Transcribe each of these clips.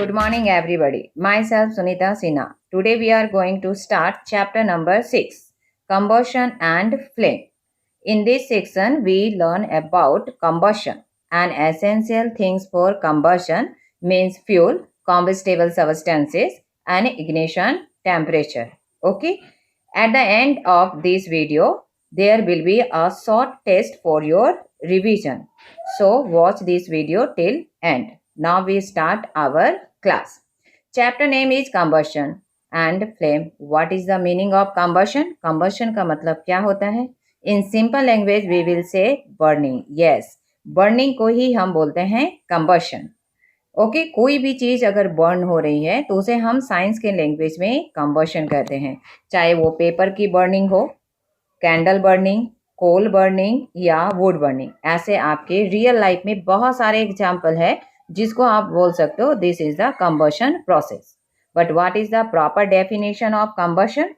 Good morning, everybody. Myself, Sunita Sinha. Today, we are going to start chapter number 6 Combustion and Flame. In this section, we learn about combustion and essential things for combustion means fuel, combustible substances, and ignition temperature. Okay. At the end of this video, there will be a short test for your revision. So, watch this video till end. Now we start our class. Chapter name is combustion and flame. What is the meaning of combustion? Combustion का मतलब क्या होता है? In simple language we will say burning. Yes, burning को ही हम बोलते हैं combustion. Okay कोई भी चीज अगर बर्न हो रही है तो उसे हम साइंस के लैंग्वेज में कंबशन कहते हैं, चाहे वो पेपर की बर्निंग हो, कैंडल बर्निंग, कोल बर्निंग या वुड बर्निंग. ऐसे आपके रियल लाइफ में बहुत सारे एग्जाम्पल है जिसको आप बोल सकते हो this is the combustion process. But what is the proper definition of combustion?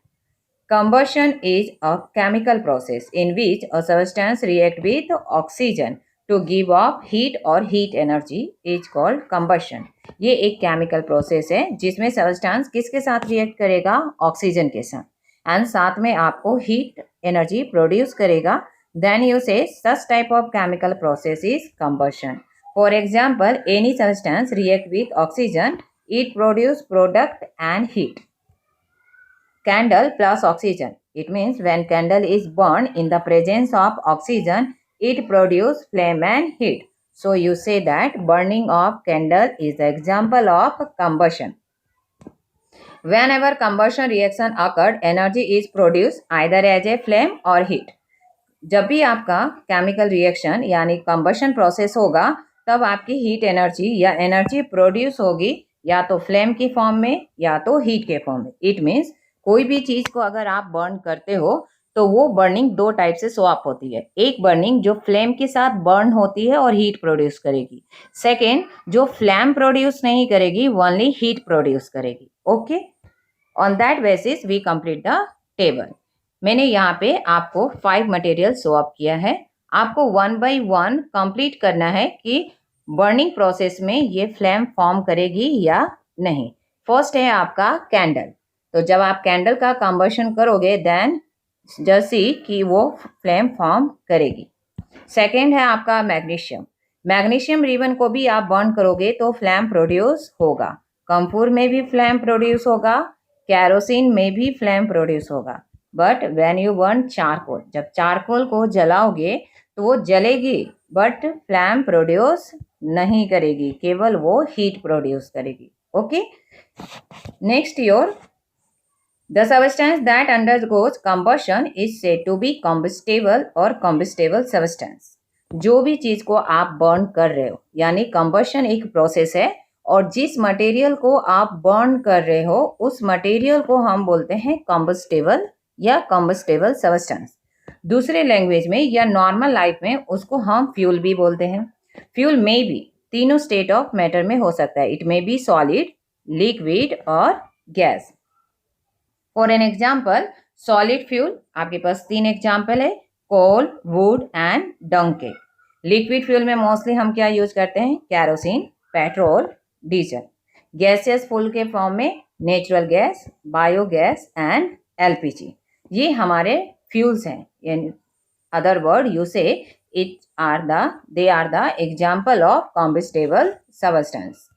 Combustion is a chemical process in which a substance reacts with oxygen to give off heat or heat energy is called combustion. ये एक chemical process है जिसमें substance किसके साथ react करेगा? Oxygen के साथ, and साथ में आपको हीट एनर्जी प्रोड्यूस करेगा. देन यू से such type of chemical process is combustion. For example, any substance react with oxygen, it produce product and heat. Candle plus oxygen. It means when candle is burned in the presence of oxygen, it produces flame and heat. So you say that burning of candle is the example of combustion. Whenever combustion reaction occurred, energy is produced either as a flame or heat. जब भी आपका chemical reaction यानी combustion process होगा तब आपकी heat energy या energy produce होगी या तो फ्लेम की फॉर्म में या तो हीट के फॉर्म में. इट मीन्स कोई भी चीज को अगर आप बर्न करते हो तो वो बर्निंग दो टाइप से स्वैप होती है. एक बर्निंग जो फ्लेम के साथ बर्न होती है और हीट प्रोड्यूस करेगी. सेकेंड जो फ्लेम प्रोड्यूस नहीं करेगी, ओनली हीट प्रोड्यूस करेगी. Okay, on that basis we complete the table. मैंने यहाँ पे आपको 5 मटेरियल स्वैप किया है. आपको 1 बाई 1 कंप्लीट करना है कि बर्निंग प्रोसेस में ये फ्लेम फॉर्म करेगी या नहीं. फर्स्ट है आपका कैंडल. तो जब आप कैंडल का कंबशन करोगे देन जस्ट सी कि वो फ्लेम फॉर्म करेगी. सेकेंड है आपका मैग्नीशियम. मैग्नीशियम रिबन को भी आप बर्न करोगे तो फ्लेम प्रोड्यूस होगा. कंफूर में भी फ्लेम प्रोड्यूस होगा, कैरोसिन में भी फ्लेम प्रोड्यूस होगा. But when you burn charcoal, जब चारकोल को जलाओगे तो वो जलेगी बट फ्लेम प्रोड्यूस नहीं करेगी, केवल वो हीट प्रोड्यूस करेगी. Okay, next your The substance that undergoes combustion is said to be combustible or combustible substance. जो भी चीज को आप बर्न कर रहे हो यानी कंबशन एक प्रोसेस है और जिस मटेरियल को आप बर्न कर रहे हो उस मटेरियल को हम बोलते हैं combustible या combustible substance. दूसरे लैंग्वेज में या नॉर्मल लाइफ में उसको हम फ्यूल भी बोलते हैं. फ्यूल में भी तीनों स्टेट ऑफ मैटर में हो सकता है. It may be solid, liquid और gas. For an example, solid fuel आपके पास 3 एग्जाम्पल है, कोल, वुड एंड डंग के. लिक्विड फ्यूल में मोस्टली हम क्या यूज करते हैं? Kerosene, petrol, diesel. Gaseous fuel के फॉर्म में natural gas, biogas and LPG. ये हमारे फ्यूल्स हैं. In other word you say they are the example of combustible substance.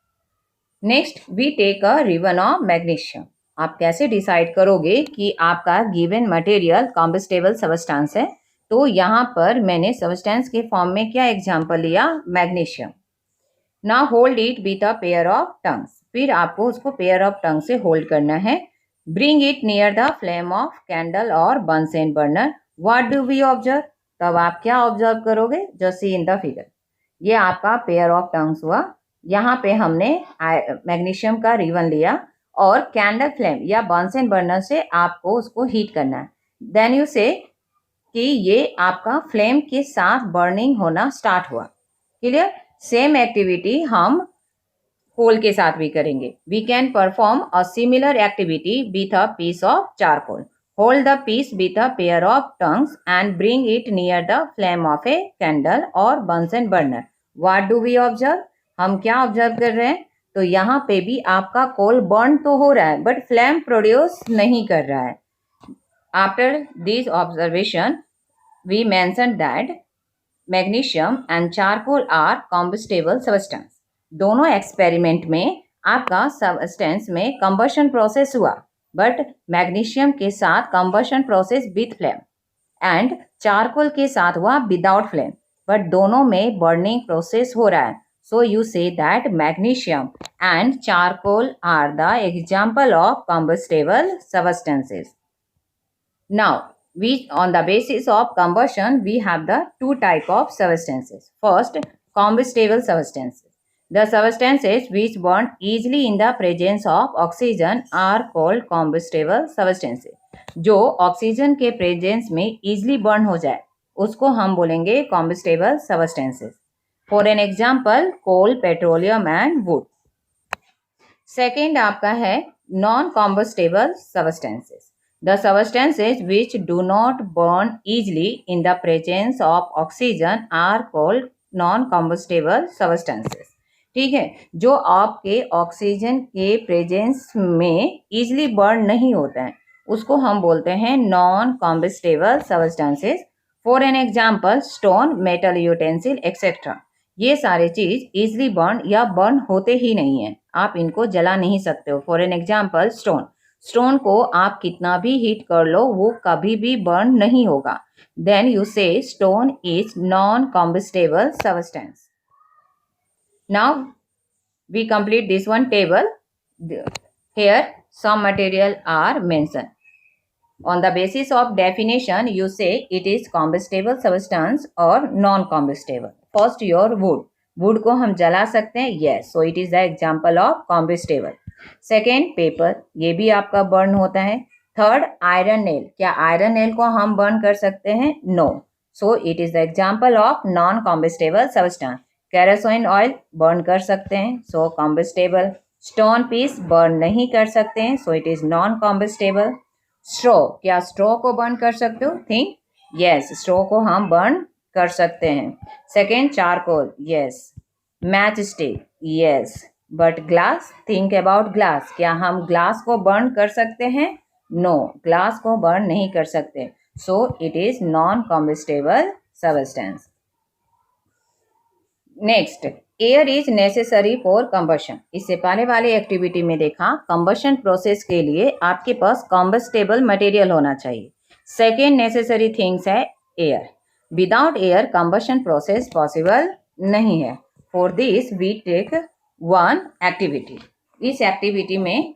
Next we take a ribbon of magnesium. आप कैसे decide करोगे कि आपका गिवन मटेरियल कॉम्बस्टेबल सबस्टेंस है? तो यहाँ पर मैंने सबस्टेंस के फॉर्म में क्या एग्जांपल लिया? Magnesium. Now hold it with a pair of tongues. फिर आपको उसको पेयर ऑफ टंग से होल्ड करना है. Bring it near the flame of candle और Bunsen burner. What do we observe? तब आप क्या ऑब्जर्व करोगे? जो सी इन द फिगर. ये आपका पेयर ऑफ टंग्स हुआ. यहाँ पे हमने मैग्नीशियम का रिबन लिया और कैंडल फ्लेम या बंसेन बर्नर से आपको उसको हीट करना है. देन यू से कि ये आपका फ्लेम के साथ बर्निंग होना स्टार्ट हुआ. क्लियर? सेम एक्टिविटी हम कोल के साथ भी करेंगे. We can perform a similar activity with a piece of charcoal. Hold the piece with a pair of tongs and bring it near the flame of a candle और Bunsen burner. What do we observe? हम क्या observe कर रहे हैं? तो यहाँ पे भी आपका कोल बर्न तो हो रहा है बट फ्लेम प्रोड्यूस नहीं कर रहा है. After this observation we mention that magnesium and charcoal are combustible substance. दोनों एक्सपेरिमेंट में आपका सब्सटेंस में कंबशन प्रोसेस हुआ बट मैग्नीशियम के साथ combustion process with flame and charcoal के साथ हुआ विदाउट फ्लेम बट दोनों में बर्निंग प्रोसेस हो रहा है. So you say that magnesium and charcoal are the example of combustible substances. Now, on the basis of combustion, we have the two type of substances. First, combustible substances. The substances which burn easily in the presence of oxygen are called combustible substances. जो oxygen के presence में easily burn हो जाए उसको हम बोलेंगे combustible substances. For an example, coal, petroleum and wood. Second आपका है non-combustible substances. The substances which do not burn easily in the presence of oxygen are called non-combustible substances. ठीक है, जो आपके ऑक्सीजन के प्रेजेंस में इजीली बर्न नहीं होता है उसको हम बोलते हैं non combustible substances. For an example stone, metal utensil etcetera. ये सारे चीज इजीली बर्न या बर्न होते ही नहीं है, आप इनको जला नहीं सकते हो. For an example stone. Stone को आप कितना भी हीट कर लो वो कभी भी बर्न नहीं होगा. Then you say stone is non combustible substance. Now we complete this one table. Here some material are mention. On the basis of definition you say it is combustible substance और non combustible. First your wood. Wood को हम जला सकते हैं, yes, so it is the example of combustible. Second paper, ये भी आपका burn होता है. Third iron nail. क्या आयरन नेल को हम बर्न कर सकते हैं? No, so it is the example of non combustible substance. Kerosene oil burn कर सकते हैं, so combustible. Stone piece burn नहीं कर सकते हैं, so it is non combustible. Straw, क्या स्ट्रॉ को बर्न कर सकते हो? थिंक, यस, स्ट्रॉ को हम बर्न कर सकते हैं. Second charcoal, yes. Match stick, yes. But glass, think about glass. क्या हम ग्लास को बर्न कर सकते हैं? नो, ग्लास को बर्न नहीं कर सकते, so it is non combustible substance. Next, air is necessary for combustion. इससे पहले वाले एक्टिविटी में देखा कंबशन प्रोसेस के लिए आपके पास कॉम्बस्टेबल मटेरियल होना चाहिए. सेकेंड नेसेसरी थिंग्स है air. Without air combustion process possible नहीं है. For this we take one activity. इस एक्टिविटी में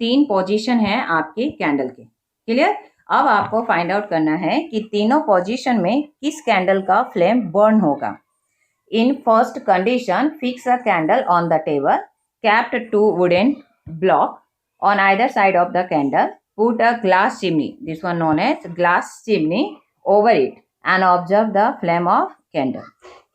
3 पोजीशन है आपके कैंडल के. क्लियर? अब आपको फाइंड आउट करना है कि तीनों पोजीशन में किस कैंडल का फ्लेम बर्न होगा. In first condition, fix a candle on the table, kept 2 wooden block on either side of the candle, put a glass chimney, this one known as glass chimney, over it and observe the flame of candle.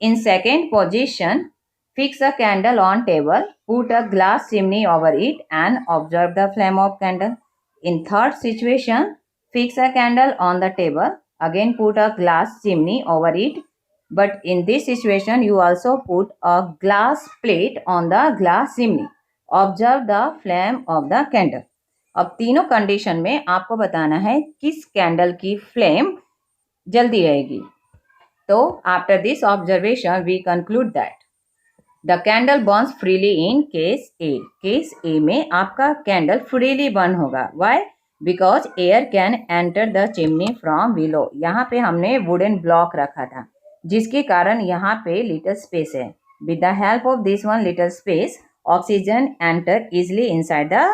In second position, fix a candle on table, put a glass chimney over it and observe the flame of candle. In third situation, fix a candle on the table, again put a glass chimney over it, but in this situation you also put a glass plate on the glass chimney. Observe the flame of the candle. अब तीनों condition में आपको बताना है किस candle की flame जल्दी रहेगी. तो after this observation we conclude that the candle burns freely in case A. Case A में आपका कैंडल फ्रीली बर्न होगा. Why? Because air can enter the chimney from below. यहाँ पे हमने वुडन ब्लॉक रखा था जिसके कारण यहाँ पे लिटिल स्पेस है. With the help of this one little space oxygen enter easily inside the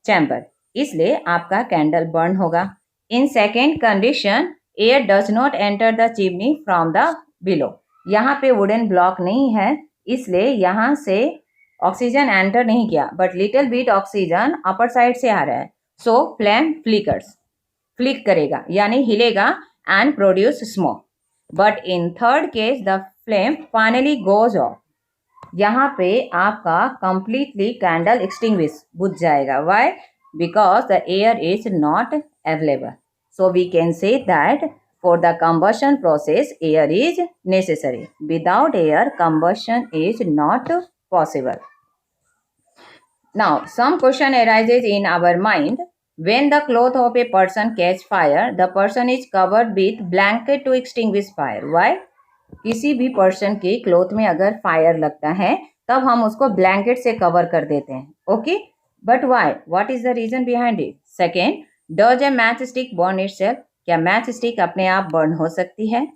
chamber, इसलिए आपका कैंडल बर्न होगा. In second condition, air does not enter the chimney from the below. यहाँ पे वुडन ब्लॉक नहीं है इसलिए यहाँ से ऑक्सीजन एंटर नहीं किया, but little bit oxygen upper side से आ रहा है. सो फ्लेम फ्लिक करेगा यानी हिलेगा and produce smoke. But in third case the flame finally goes off. यहाँ पे आपका कंप्लीटली कैंडल एक्सटिंग्विश बुझ जाएगा. Why? Because the air is not available. So we can say that for the combustion process, air is necessary. Without air, combustion is not possible. Now, some question arises in our mind. When the cloth of a person catch fire, the person is covered with blanket to extinguish fire. Why? किसी भी person के cloth में अगर fire लगता है तब हम उसको ब्लैंकेट से कवर कर देते हैं. Okay, but why? What is the reason behind it? Second, does a match stick burn itself? क्या मैच स्टिक अपने आप बर्न हो सकती है?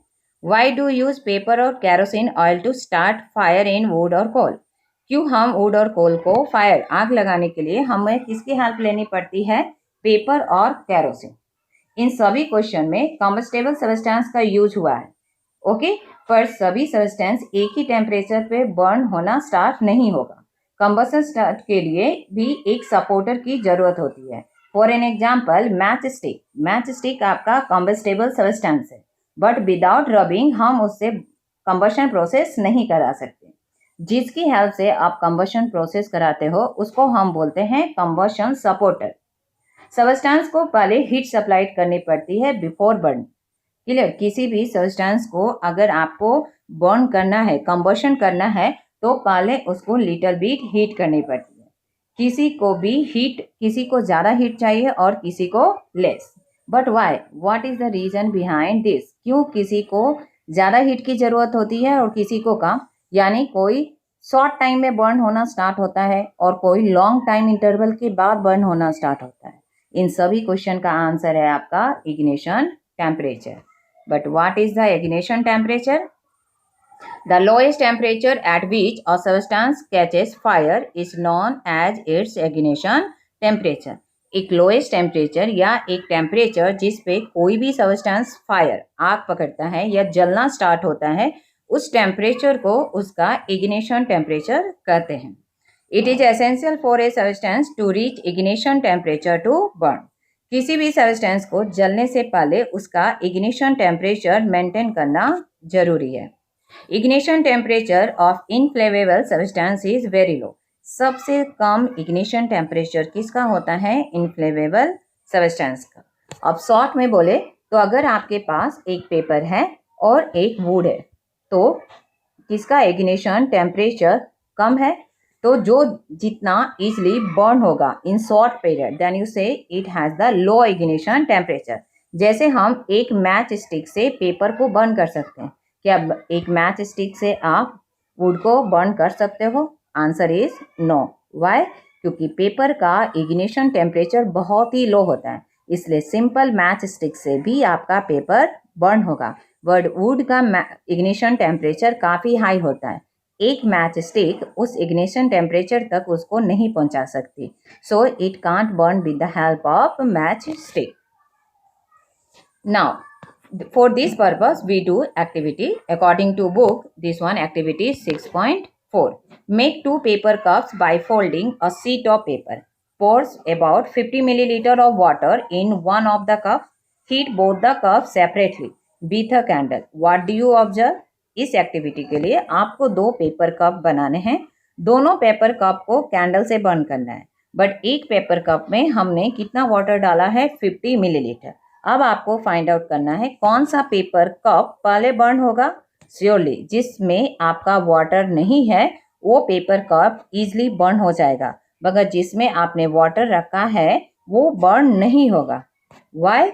वाई डू यूज पेपर और kerosene oil to start fire in wood और कोल? क्यों हम वुड और कोल को फायर आग लगाने के लिए हमें किसकी हेल्प लेनी पड़ती है? पेपर और कैरोसिन. इन सभी क्वेश्चन में कम्बस्टेबल सब्सटेंस का यूज हुआ है. ओके, पर सभी सब्सटेंस एक ही टेम्परेचर पे बर्न होना स्टार्ट नहीं होगा. कंबसन स्टार्ट के लिए भी एक सपोर्टर की जरूरत होती है. For an example, match stick. Match stick आपका कम्बस्टेबल सब्सटेंस है, बट विदाउट रबिंग हम उससे कंबशन प्रोसेस नहीं करा सकते. जिसकी हेल्प से आप कंबशन प्रोसेस कराते हो उसको हम बोलते हैं कंबशन सपोर्टर. सब्सटेंस को पहले हीट सप्लाई करनी पड़ती है बिफोर बर्न. क्लियर? किसी भी सब्सटेंस को अगर आपको बर्न करना है, कंबशन करना है, तो पहले उसको लिटिल बिट हीट करनी पड़ती है. किसी को भी हीट, किसी को ज़्यादा हीट चाहिए और किसी को less. But why? What is the reason behind this? क्यों किसी को ज़्यादा हीट की ज़रूरत होती है और किसी को कम? यानी कोई शॉर्ट टाइम में बर्न होना स्टार्ट होता है और कोई लॉन्ग टाइम इंटरवल के बाद बर्न होना स्टार्ट होता है. इन सभी क्वेश्चन का आंसर है आपका ignition temperature. But what is the ignition temperature? The lowest temperature at which a substance catches fire is known as its ignition temperature. एक लोएस्ट टेम्परेचर या एक टेम्परेचर जिस पे कोई भी सब्सटेंस फायर आग पकड़ता है या जलना स्टार्ट होता है, उस टेम्परेचर को उसका इग्निशन टेम्परेचर कहते हैं. It is essential for a substance to reach ignition temperature to burn. किसी भी सब्सटेंस को जलने से पहले उसका इग्निशन टेम्परेचर मेंटेन करना जरूरी है. Ignition temperature of inflammable substance is very low. सबसे कम इग्निशन टेम्परेचर किसका होता है? इनफ्लेमेबल सब्सटेंस का. अब शॉर्ट में बोले तो अगर आपके पास एक पेपर है और एक वुड है, तो किसका इग्निशन टेम्परेचर कम है? तो जो जितना इजिली बर्न होगा in short period, then you say it has the low ignition temperature. जैसे हम एक मैच स्टिक से पेपर को बर्न कर सकते हैं. क्या एक मैच स्टिक से आप वुड को बर्न कर सकते हो? Answer is no. वाई? क्योंकि पेपर का इग्निशन टेम्परेचर बहुत ही लो होता है, इसलिए सिंपल मैच स्टिक से भी आपका पेपर बर्न होगा. बट वुड का इग्निशन टेम्परेचर काफ़ी हाई होता है. एक मैच स्टिक उस इग्निशन टेम्परेचर तक उसको नहीं पहुंचा सकती. So it can't burn with the help of match stick. Now for this purpose we do activity according to book. This one activity 6.4. Make 2 paper cups by folding a sheet of paper. Pour about 50 milliliter of water in one of the cups. Heat both the cups separately with a candle. What do you observe? इस activity के लिए आपको 2 paper cup बनाने हैं. दोनों paper cup को candle से burn करना है. बट एक पेपर कप में हमने कितना वाटर डाला है? 50 मिलीलीटर. अब आपको फाइंड आउट करना है कौन सा पेपर कप पहले बर्न होगा. श्योरली जिसमें आपका वाटर नहीं है वो पेपर कप इजीली बर्न हो जाएगा, मगर जिसमें आपने वाटर रखा है वो बर्न नहीं होगा. Why?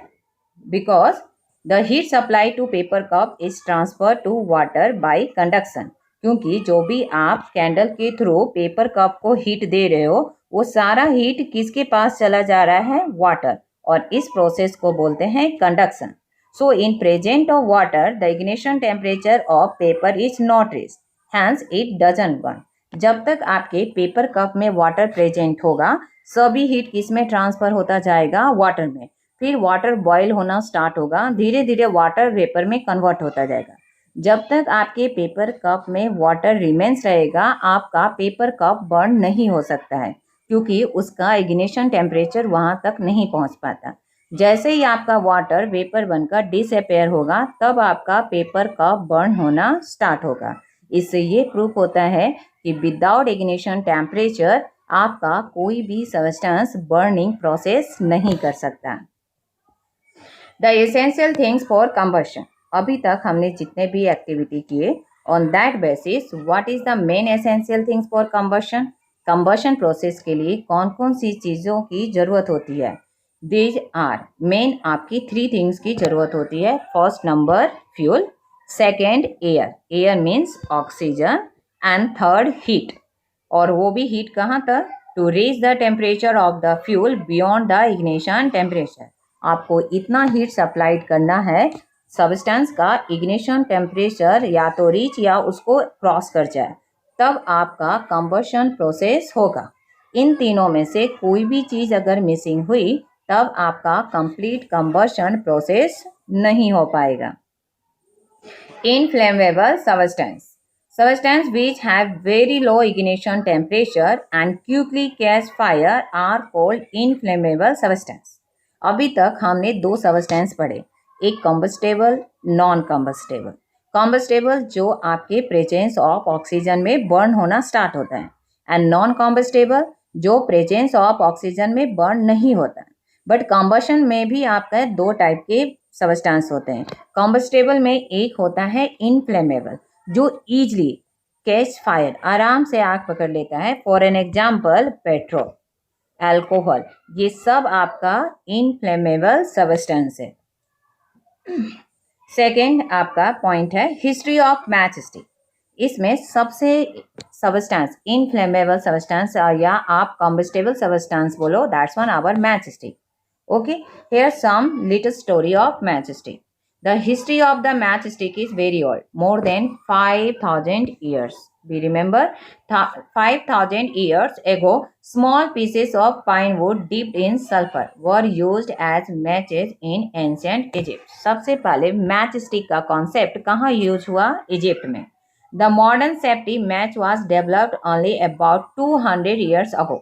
Because the heat supply to paper cup is transfer to water by conduction. क्योंकि जो भी आप कैंडल के थ्रू पेपर कप को हीट दे रहे हो वो सारा हीट किसके पास चला जा रहा है? वाटर. और इस प्रोसेस को बोलते हैं conduction. So in present of water the ignition temperature of paper is not reached, hence it doesn't burn. जब तक आपके पेपर कप में वाटर प्रेजेंट होगा सभी हीट किस में ट्रांसफर होता जाएगा? वाटर में. फिर वाटर बॉयल होना स्टार्ट होगा, धीरे धीरे वाटर वेपर में कन्वर्ट होता जाएगा. जब तक आपके पेपर कप में वाटर रिमेन्स रहेगा आपका पेपर कप बर्न नहीं हो सकता है, क्योंकि उसका इग्निशन टेम्परेचर वहाँ तक नहीं पहुँच पाता. जैसे ही आपका वाटर वेपर बनकर डिसअपेयर होगा तब आपका पेपर कप बर्न होना स्टार्ट होगा. इससे ये प्रूफ होता है कि विदाउट इग्निशन टेम्परेचर आपका कोई भी सब्सटेंस बर्निंग प्रोसेस नहीं कर सकता. The essential things for combustion. अभी तक हमने जितने भी एक्टिविटी किए on that basis what is the main essential things for combustion? Combustion process के लिए कौन कौन सी चीज़ों की ज़रूरत होती है? दीज आर मेन आपकी 3 थिंग्स की ज़रूरत होती है. First number fuel, second air, air means oxygen, and third heat. और वो भी हीट कहाँ तक? To reach the temperature of the fuel beyond the ignition temperature. आपको इतना हीट सप्लाइड करना है सब्सटेंस का इग्निशन टेम्परेचर या तो रीच या उसको क्रॉस कर जाए, तब आपका कंबशन प्रोसेस होगा. इन तीनों में से कोई भी चीज़ अगर मिसिंग हुई तब आपका कंप्लीट कंबशन प्रोसेस नहीं हो पाएगा. Inflammable substance which have very low ignition temperature and quickly catch fire are called inflammable substance. अभी तक हमने 2 सब्सटेंस पढ़े, एक कम्बस्टेबल, नॉन कम्बस्टेबल. कम्बस्टेबल जो आपके प्रेजेंस ऑफ ऑक्सीजन में बर्न होना स्टार्ट होता है, एंड नॉन कम्बस्टेबल जो प्रेजेंस ऑफ ऑक्सीजन में बर्न नहीं होता है. बट कम्बशन में भी आपका 2 टाइप के सब्सटेंस होते हैं. कॉम्बस्टेबल में एक होता है इनफ्लेमेबल जो ईजली कैच फायर, आराम से आग पकड़ लेता है. For an example petrol, alcohol, ये सब आपका इनफ्लेमेबल सब्सटेंस है. सेकेंड आपका पॉइंट है हिस्ट्री ऑफ मैच स्टिक. इसमें सबसे सब्सटेंस इनफ्लेमेबल सब्सटेंस या आप कॉम्बस्टेबल सब्सटेंस बोलो, that's one our match stick. Okay, here's some little story of matchstick. The history of the matchstick is very old, more than 5,000 years. We remember 5,000 years ago, small pieces of pine wood dipped in sulfur were used as matches in ancient Egypt. सबसे पहले matchstick का concept कहाँ use हुआ? Egypt में. The modern safety match was developed only about 200 years ago.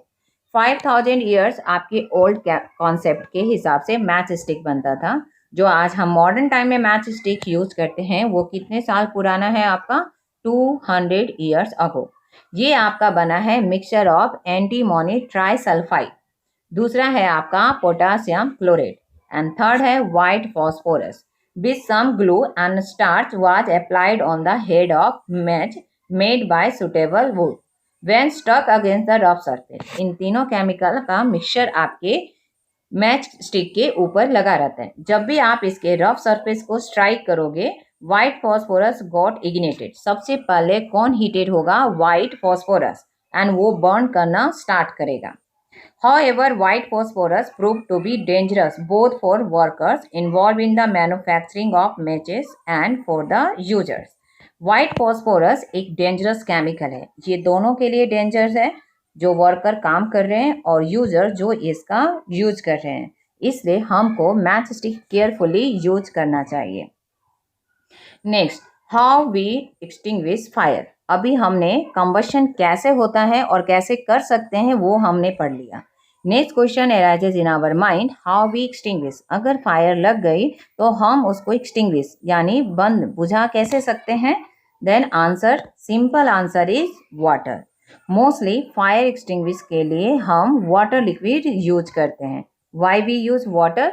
5,000 years आपके old concept के हिसाब से मैच स्टिक बनता था. जो आज हम मॉडर्न टाइम में मैच स्टिक यूज करते हैं वो कितने साल पुराना है आपका? 200 ईयर्स अगो. ये आपका बना है मिक्सचर ऑफ एंटीमोनी ट्राइसल्फाइड. दूसरा है आपका पोटासियम क्लोराइड, एंड थर्ड है white phosphorus. With some glue and starch was applied on the head of match made by suitable wood when stuck against the rough surface. इन तीनों chemical का mixture आपके match stick के ऊपर लगा रहता है. जब भी आप इसके रफ सरफेस को स्ट्राइक करोगे, व्हाइट फॉस्फोरस गॉट इग्निटेड. सबसे पहले कौन हीटेड होगा? व्हाइट फॉस्फोरस, एंड वो बर्न करना स्टार्ट करेगा. However, white phosphorus proved to be dangerous both for workers involved in the manufacturing of matches and for the users. White phosphorus एक dangerous chemical है. ये दोनों के लिए डेंजरस है, जो वर्कर काम कर रहे हैं और यूजर जो इसका यूज कर रहे हैं. इसलिए हमको मैच स्टिक केयरफुली यूज करना चाहिए. Next, how we extinguish fire. अभी हमने कंबशन कैसे होता है और कैसे कर सकते हैं वो हमने पढ़ लिया. Next question arises in our mind, how we extinguish. अगर फायर लग गई तो हम उसको एक्सटिंग्विश यानी बंद बुझा कैसे सकते हैं? Then answer, simple answer is water. Mostly fire extinguish के लिए हम वाटर लिक्विड यूज करते हैं. Why we use water?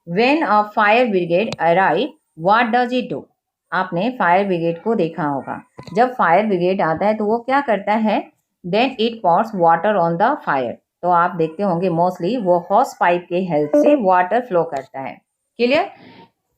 When a fire brigade arrive, what does it do. आपने फायर ब्रिगेड को देखा होगा. जब फायर ब्रिगेड आता है तो वो क्या करता है? Then it pours water on the fire. तो आप देखते होंगे मोस्टली वो हॉस पाइप के हेल्प से वाटर फ्लो करता है. Clear?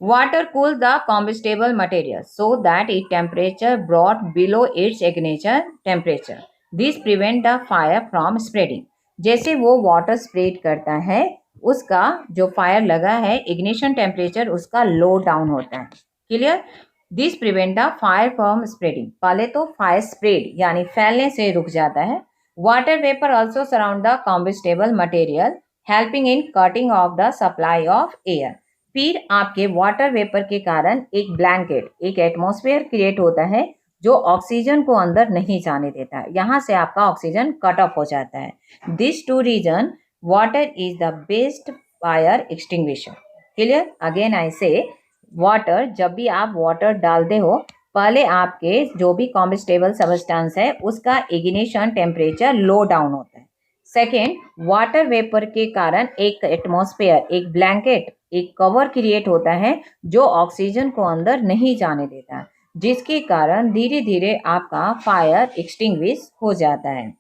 Water cool the combustible material so that it temperature brought below its ignition temperature. This prevent the fire from spreading. जैसे वो वाटर स्प्रेड करता है, उसका जो फायर लगा है इग्निशन टेम्परेचर उसका लो डाउन होता है. Clear? This prevent the fire from spreading. पहले तो फायर स्प्रेड यानी फैलने से रुक जाता है. Water vapor also surround the combustible material, helping in cutting off the supply of air. फिर आपके वाटर वेपर के कारण एक ब्लैंकेट, एक एटमॉस्फेयर क्रिएट होता है जो ऑक्सीजन को अंदर नहीं जाने देता है. यहाँ से आपका ऑक्सीजन कट ऑफ हो जाता है. This to reason water is the best fire extinguisher. Clear? Again I say water, जब भी आप वाटर डालते हो पहले आपके जो भी कॉम्बस्टेबल सब्सटेंस है उसका इग्निशन टेम्परेचर लो डाउन होता है. सेकेंड, वाटर वेपर के कारण एक एटमॉस्फेयर, एक ब्लैंकेट, एक कवर क्रिएट होता है जो ऑक्सीजन को अंदर नहीं जाने देता, जिसके कारण धीरे धीरे आपका फायर एक्सटिंग्विश हो जाता है.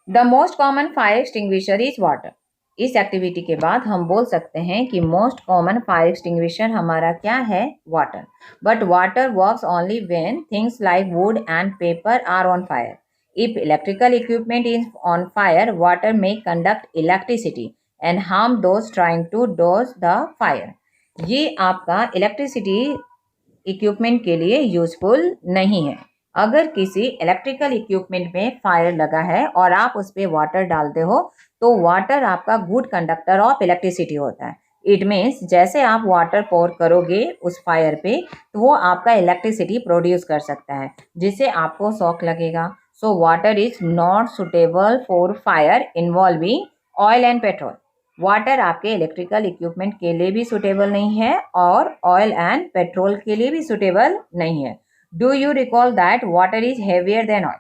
The most common fire extinguisher is water. इस एक्टिविटी के बाद हम बोल सकते हैं कि मोस्ट कॉमन फायर एक्सटिंग्विशर हमारा क्या है, water. But water works only when things like wood and paper are on fire. If electrical equipment is on fire, water may conduct electricity and harm those trying to douse the fire। ये आपका electricity equipment के लिए useful नहीं है। अगर किसी electrical equipment में fire लगा है और आप उस पर वाटर डालते हो तो वाटर आपका गुड कंडक्टर ऑफ इलेक्ट्रिसिटी होता है। इट मीन्स जैसे आप वाटर पोर करोगे उस फायर पे तो वो आपका इलेक्ट्रिसिटी प्रोड्यूस कर सकता है जिससे आपको शॉक लगेगा। So water is not suitable for fire involving oil and petrol. Water आपके इलेक्ट्रिकल इक्विपमेंट के लिए भी सुटेबल नहीं है और ऑयल एंड पेट्रोल के लिए भी सुटेबल नहीं है। Do you recall that water is heavier than oil?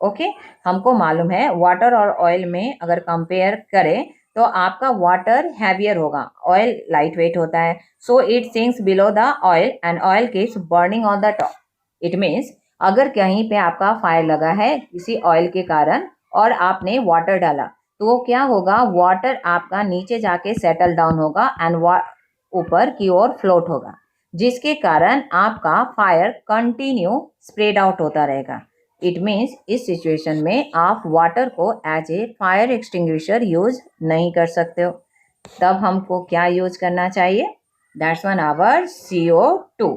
Okay, हमको मालूम है वाटर और ऑयल में अगर कंपेयर करें तो आपका वाटर हैवियर होगा, ऑयल लाइट वेट होता है। So it sinks below the oil and oil keeps burning on the top. It means अगर कहीं पे आपका फायर लगा है किसी ऑयल के कारण और आपने वाटर डाला तो वो क्या होगा, वाटर आपका नीचे जाके सेटल डाउन होगा एंड ऊपर की ओर फ्लोट होगा, जिसके कारण आपका फायर कंटिन्यू स्प्रेड आउट होता रहेगा। इट मीन्स इस सिचुएशन में आप वाटर को as a fire extinguisher use नहीं कर सकते हो। तब हमको क्या यूज करना चाहिए? That's one our CO2।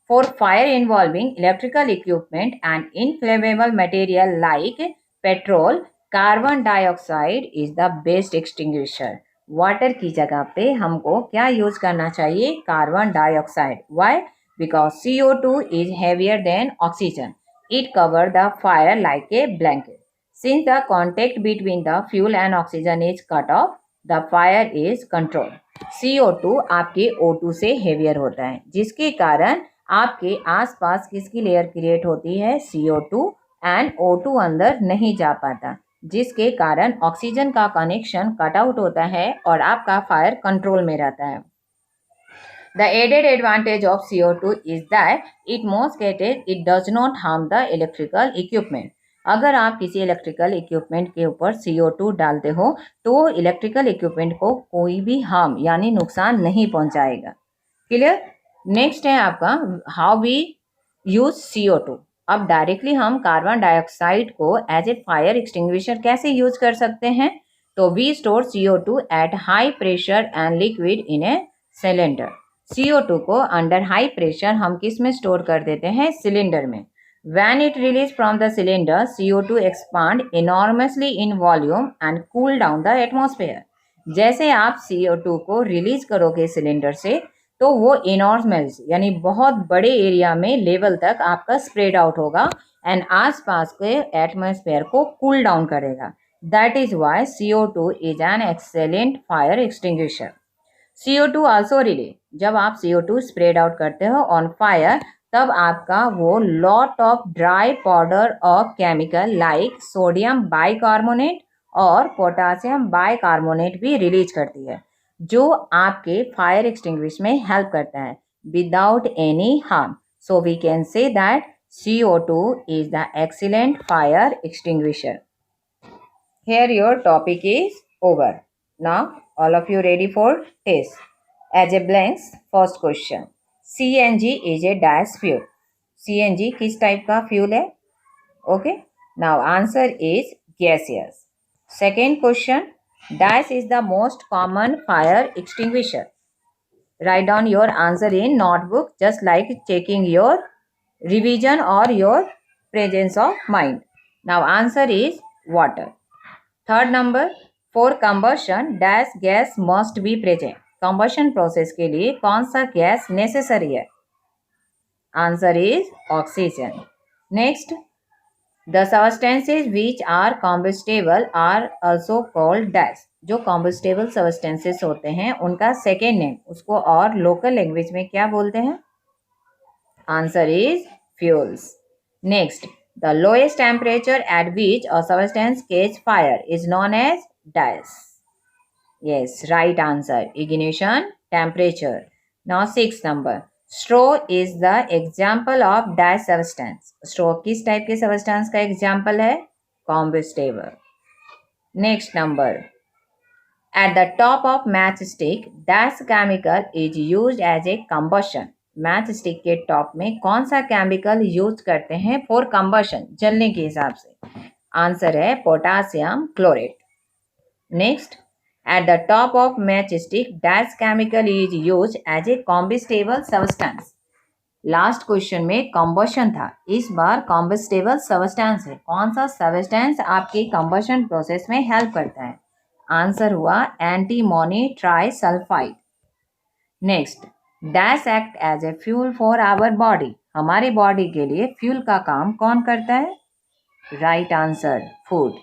For fire involving electrical equipment and inflammable material like petrol, carbon dioxide is the best extinguisher. Water की जगह पे हमको क्या यूज करना चाहिए? Carbon dioxide. Why? Because CO2 is heavier than oxygen. It covered the fire like a blanket. Since the contact between the fuel and oxygen is cut off, the fire is controlled. CO2 आपके O2 से heavier होता है जिसके कारण आपके आसपास किसकी layer create होती है? CO2 एंड O2 अंदर नहीं जा पाता जिसके कारण ऑक्सीजन का कनेक्शन कट आउट होता है और आपका फायर कंट्रोल में रहता है। The added advantage of CO2 is that it does not harm the electrical equipment. अगर आप किसी इलेक्ट्रिकल इक्विपमेंट के ऊपर CO2 डालते हो तो इलेक्ट्रिकल इक्विपमेंट को कोई भी हार्म यानी नुकसान नहीं पहुंचाएगा। क्लियर? नेक्स्ट है आपका हाउ वी यूज CO2। अब डायरेक्टली हम कार्बन डाइऑक्साइड को एज ए फायर एक्सटिंग्विशर कैसे यूज कर सकते हैं? तो we store CO2 at high pressure and liquid in a cylinder. CO2 को अंडर हाई प्रेशर हम किस में स्टोर कर देते हैं? सिलेंडर में। When it released from the cylinder, CO2 expand enormously in volume and cool down the atmosphere। जैसे आप CO2 को रिलीज करोगे सिलेंडर से तो वो इनॉर्मस यानी बहुत बड़े एरिया में लेवल तक आपका स्प्रेड आउट होगा एंड आसपास के एटमॉस्फेयर को कूल डाउन करेगा। That is why CO2 is an excellent fire extinguisher. CO2 also release, जब आप CO2 स्प्रेड आउट करते हो ऑन फायर तब आपका वो lot of dry powder of chemical like sodium bicarbonate और पोटासियम बाइकार्बोनेट भी रिलीज करती है जो आपके फायर एक्सटिंग्विश में हेल्प करता है without any harm. So we can say that CO2 is the excellent fire extinguisher. Here your topic is over. Now all of you ready for test? As a blanks, first question. CNG is a dash fuel. CNG किस type का fuel है? Okay. Now answer is gaseous. Second question. Dash is the most common fire extinguisher. Write down your answer in notebook just like checking your revision or your presence of mind. Now answer is water. Third number. For combustion, dash gas must be present. Combustion process के लिए कौन सा gas necessary है? Answer is oxygen. Next, the substances which are combustible are also called dash. जो combustible substances होते हैं उनका second name उसको और लोकल लैंग्वेज में क्या बोलते हैं? Answer is fuels. Next, the lowest temperature at which a substance catch fire is known as dash. Yes, right answer. Ignition temperature. Now sixth number. Straw is the example of dash substance. Straw किस type के substance का example है? combustible. Next number. At the top of matchstick, that chemical is used as a combustion. Matchstick के top में कौन सा chemical use करते हैं फॉर कंबशन, जलने के हिसाब से? आंसर है potassium chlorate. Next, at the top of matchstick that chemical is use as a combustible substance. Last question में कॉम्बशन था, इस बार कॉम्बस्टेबल सब्सटेंस है. कौन सा सब्सटेंस आपके कॉम्बशन प्रोसेस में हेल्प करता है? आंसर हुआ antimony trisulphide. Next, dash act as a fuel for our body. हमारे बॉडी के लिए फ्यूल का काम कौन करता है? Right answer, food.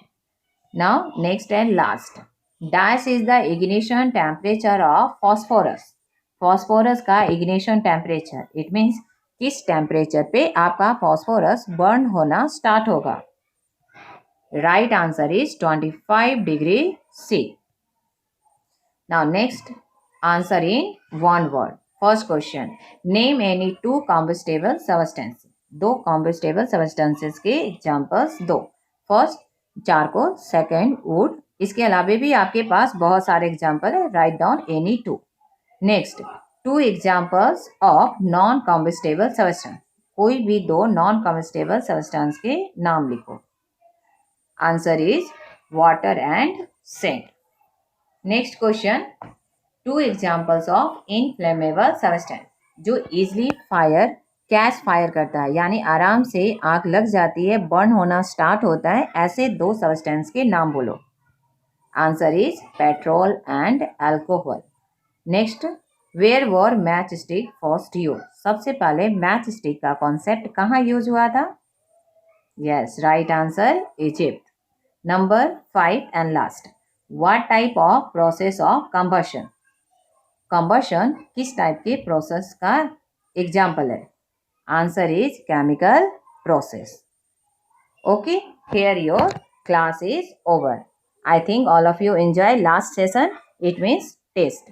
Now next and last, dash is the ignition temperature of phosphorus. Phosphorus का इग्निशन टेम्परेचर, इट मीन्स किस टेम्परेचर पे आपका फॉस्फोरस बर्न होना स्टार्ट होगा? Right answer is 25 degree C. Now next, answer in one word. First question, name any two combustible substances. दो combustible substances के examples दो. First, charcoal, second, wood. इसके अलावा भी आपके पास बहुत सारे example है. Write down any two. Next, two examples of non-combustible substance. कोई भी दो non-combustible substance के नाम लिखो. Answer is water and sand. Next question, two examples of inflammable substance. जो easily fire कैच फायर करता है, यानी आराम से आग लग जाती है, बर्न होना स्टार्ट होता है, ऐसे दो सब्सटेंस के नाम बोलो. Answer is petrol and alcohol. Next, where were match stick first use. सबसे पहले मैच स्टिक का कॉन्सेप्ट कहाँ यूज हुआ था? Yes, right answer, Egypt. Number 5 and last, what type of process of combustion. Combustion किस टाइप के process का example है? Answer is chemical process. Okay, here your class is over. I think all of you enjoy last session. It means test.